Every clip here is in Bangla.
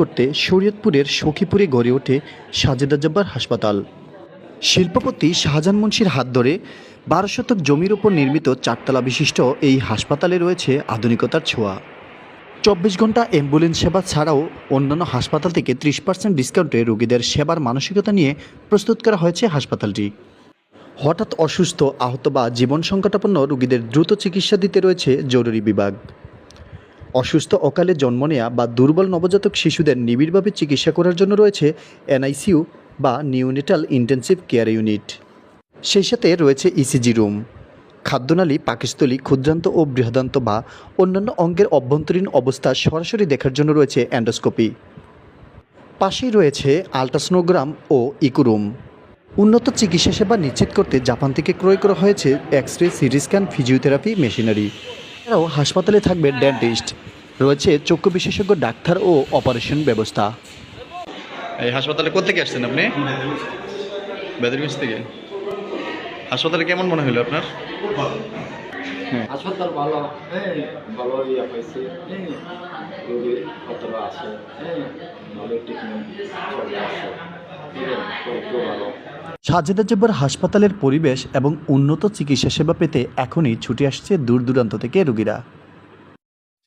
করতে শরীয়তপুরের সখীপুরে গড়ে ওঠে সাজেদা জব্বার হাসপাতাল। শিল্পপতি শাহজাহান মুন্সির হাত ধরে 12 শতক জমির ওপর নির্মিত 4তলা বিশিষ্ট এই হাসপাতালে রয়েছে আধুনিকতার ছোঁয়া। 24 ঘন্টা অ্যাম্বুলেন্স সেবা ছাড়াও অন্যান্য হাসপাতাল থেকে 30% ডিসকাউন্টে রোগীদের সেবার মানসিকতা নিয়ে প্রস্তুত করা হয়েছে হাসপাতালটি। হঠাৎ অসুস্থ, আহত বা জীবন সংকটাপন্ন রোগীদের দ্রুত চিকিৎসা দিতে রয়েছে জরুরি বিভাগ। অসুস্থ, অকালে জন্ম নেওয়া বা দুর্বল নবজাতক শিশুদের নিবিড়ভাবে চিকিৎসা করার জন্য রয়েছে এনআইসিইউ বা নিওনেটাল ইন্টেন্সিভ কেয়ার ইউনিট। সেই সাথে রয়েছে ইসিজি রুম। খাদ্যনালী, পাকস্থলী, ক্ষুদ্রান্ত ও বৃহদান্ত বা অন্যান্য অঙ্গের অভ্যন্তরীণ অবস্থা সরাসরি দেখার জন্য রয়েছে এন্ডোস্কোপি। পাশেই রয়েছে আল্ট্রাসোনোগ্রাম ও ইকো রুম। উন্নত চিকিৎসা সেবা নিশ্চিত করতে জাপান থেকে ক্রয় করা হয়েছে X-ray, CT scan, physiotherapy machinery. এছাড়াও হাসপাতালে থাকবে ডেন্টিস্ট, রয়েছে চক্ষু বিশেষজ্ঞ ডাক্তার ও অপারেশন ব্যবস্থা। এই হাসপাতালে কোত্থেকে আসছেন আপনি? বেদরগঞ্জ থেকে। হাসপাতালে কেমন মনে হলো আপনার? হাসপাতাল ভালো, ভালো ইয়া পাইছে, রোগী কতটা আছে, ভালো ট্রিটমেন্ট চলে আসে, ভালো। সাজেদা জব্বার হাসপাতালের পরিবেশ এবং উন্নত চিকিৎসা সেবা পেতে এখনই ছুটে আসছে দূর দূরান্ত থেকে রোগীরা।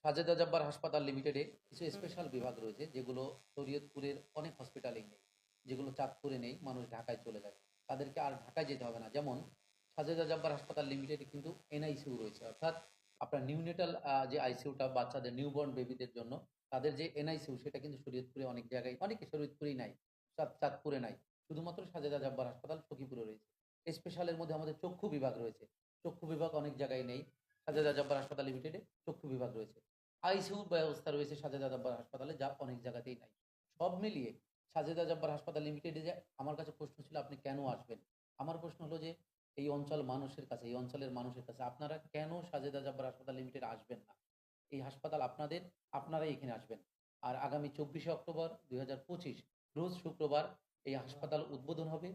সাজেদা জব্বার হাসপাতাল লিমিটেডে কিছু স্পেশাল বিভাগ রয়েছে যেগুলো শরীয়তপুরের অনেক হসপিটালেই নেই, যেগুলো চাঁদপুরে নেই, মানুষ ঢাকায় চলে যায়, তাদেরকে আর ঢাকায় যেতে হবে না। যেমন সাজেদা জব্বার হাসপাতাল লিমিটেডে কিন্তু এনআইসিইউ রয়েছে, অর্থাৎ আপনার নিউনেটাল যে আইসিইউটা বাচ্চাদের নিউবর্ন বেবিদের জন্য, তাদের যে এনআইসিইউ সেটা কিন্তু শরীয়তপুরে অনেক জায়গায়, অনেকে শরীয়তপুরেই নাই, চাঁদপুরে নাই, শুধুমাত্র সাজেদা জব্বার হাসপাতাল সখীপুরে রয়েছে। স্পেশালের মধ্যে আমাদের চক্ষু বিভাগ রয়েছে, চক্ষু বিভাগ অনেক জায়গায় নেই, সাজেদা জব্বার হাসপাতাল লিমিটেডে চক্ষু বিভাগ রয়েছে। আইসিইউ ব্যবস্থা রয়েছে সাজেদা জব্বার হাসপাতালে, যা অনেক জায়গাতেই নাই। সব মিলিয়ে সাজেদা জব্বার হাসপাতাল লিমিটেডে যে আমার কাছে প্রশ্ন ছিল আপনি কেন আসবেন, আমার প্রশ্ন হলো যে এই অঞ্চলের মানুষের কাছে আপনারা কেন সাজেদা জব্বার হাসপাতাল লিমিটেড আসবেন না? এই হাসপাতাল আপনাদের, আপনারাই এখানে আসবেন। আর আগামী 24শে অক্টোবর 2025 রোজ শুক্রবার এই হাসপাতাল উদ্বোধন হবে।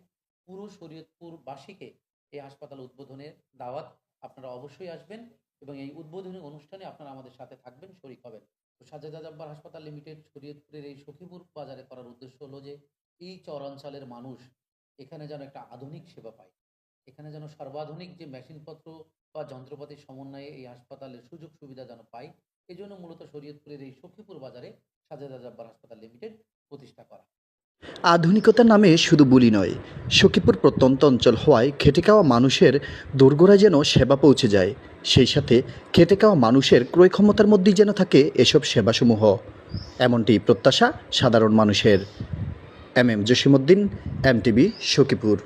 পুরো শরীয়তপুরবাসীকে এই হাসপাতাল উদ্বোধনের দাওয়াত, আপনারা অবশ্যই আসবেন এবং এই উদ্বোধনী অনুষ্ঠানে আপনারা আমাদের সাথে থাকবেন, শরীক হবেন। তো সাজেদা জব্বার হাসপাতাল লিমিটেড শরীয়তপুরের এই সখীপুর বাজারে করার উদ্দেশ্য হলো যে এই চরাঞ্চলের মানুষ এখানে যেন একটা আধুনিক সেবা পায়, এখানে যেন সর্বাধুনিক যে মেশিনপত্র বা যন্ত্রপাতির সমন্বয়ে এই হাসপাতালের সুযোগ সুবিধা যেন পায়। এই জন্য মূলত শরীয়তপুরের এই সখীপুর বাজারে সাজেদা জব্বার হাসপাতাল লিমিটেড প্রতিষ্ঠা করা। আধুনিকতার নামে শুধু বুলি নয়, সখীপুর প্রত্যন্ত অঞ্চল হওয়ায় খেটে খাওয়া মানুষের দোরগোড়ায় যেন সেবা পৌঁছে যায়, সেই সাথে খেটে খাওয়া মানুষের ক্রয় ক্ষমতার মধ্যেই যেন থাকে এসব সেবাসমূহ, এমনটি প্রত্যাশা সাধারণ মানুষের। MM Jasimuddin, MTV, Sakhipur.